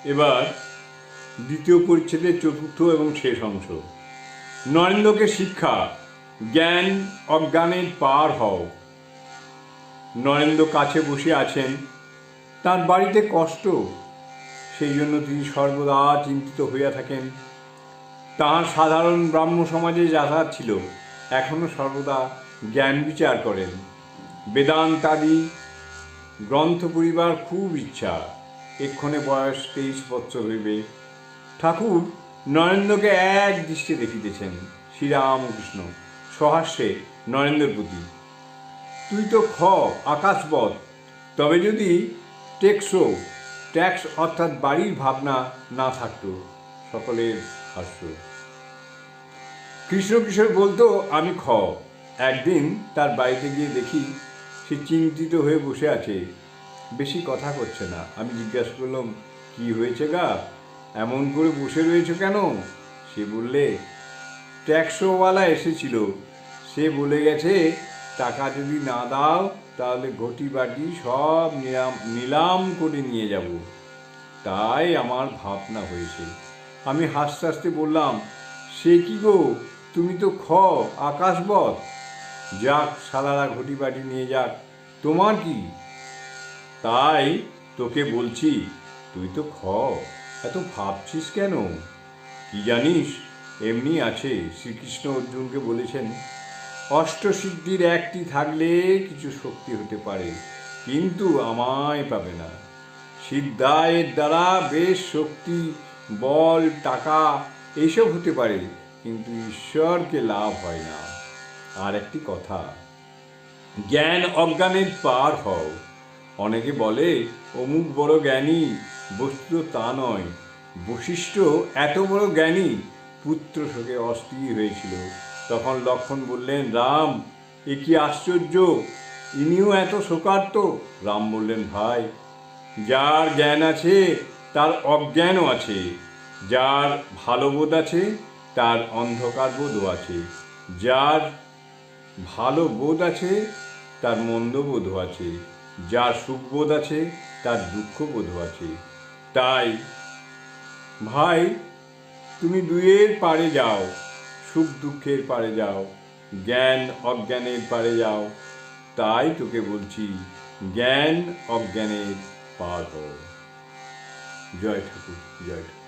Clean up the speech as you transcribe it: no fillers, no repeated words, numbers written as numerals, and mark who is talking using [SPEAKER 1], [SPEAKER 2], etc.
[SPEAKER 1] এবার দ্বিতীয় পরিচ্ছেদের চতুর্থ এবং শেষ অংশ। নরেন্দ্রকে শিক্ষা, জ্ঞান অজ্ঞানের পার হও। নরেন্দ্র কাছে বসে আছেন, তার বাড়িতে কষ্ট, সেই জন্য তিনি সর্বদা চিন্তিত হইয়া থাকেন। তাঁর সাধারণ ব্রাহ্ম সমাজে যাতায়াত ছিল, এখনও সর্বদা জ্ঞান বিচার করেন। বেদান্তাদি গ্রন্থ পড়িবার খুব ইচ্ছা। এক্ষণে বয়স 23 বৎসর হইবে। ঠাকুর নরেন্দ্রকে এক দৃষ্টে দেখিতেছেন। শ্রীরামকৃষ্ণ সহাস্যে নরেন্দ্রের প্রতি, তুই তো আকাশবৎ, তবে যদি ট্যাক্স অর্থাৎ বাড়ির ভাবনা না থাকত। সকলের হাস্য। কৃষ্ণকিশোর বলতো আমি একদিন তার বাড়িতে গিয়ে দেখি সে চিন্তিত হয়ে বসে আছে, বেশি কথা করছে না। আমি জিজ্ঞাসা করলাম, কি হয়েছে গা, এমন করে বসে রয়েছে কেন? সে বললে, ট্যাক্সওয়ালা এসেছিল, সে বলে গেছে টাকা যদি না দাও তাহলে ঘটি বাটি সব নিলাম করে নিয়ে যাব। তাই আমার ভাবনা হয়েছে। আমি হাসতে হাসতে বললাম, সে কি গো, তুমি তো আকাশবৎ, যাক সালারা ঘটি বাটি নিয়ে যাক, তোমার কি? তাই তোকে বলছি, তুই তো এত ভাবছিস কেন? কি জানিস, এমনি আছে। শ্রীকৃষ্ণ অর্জুনকে বলেছেন, অষ্টসিদ্ধির একটি থাকলে কিছু শক্তি হতে পারে, কিন্তু আমায় পাবে না। সিদ্ধায়ের দ্বারা বেশ শক্তি, বল, টাকা এইসব হতে পারে, কিন্তু ঈশ্বরকে লাভ হয় না। আর একটি কথা, জ্ঞান অজ্ঞানের পার হও। অনেকে বলে অমুক বড় জ্ঞানী, বস্তুত তা নয়। বশিষ্ঠ এত বড় জ্ঞানী, পুত্র শোকে অস্থির হয়েছিল। তখন লক্ষ্মণ বললেন, রাম, এ কি আশ্চর্য, ইনিও এত শোকার্ত? রাম বললেন, ভাই, যার জ্ঞান আছে তার অজ্ঞানও আছে, যার ভালো বোধ আছে তার অন্ধকার বোধও আছে, যার ভালো বোধ আছে তার মন্দ বোধও আছে, যার সুখবোধ আছে তার দুঃখবোধও আছে। তাই ভাই, তুমি দুয়ের পারে যাও, সুখ দুঃখের পারে যাও, জ্ঞান অজ্ঞানের পারে যাও। তাই তোকে বলছি, জ্ঞান অজ্ঞানের পার হও। জয় ঠাকুর, জয় ঠাকুর।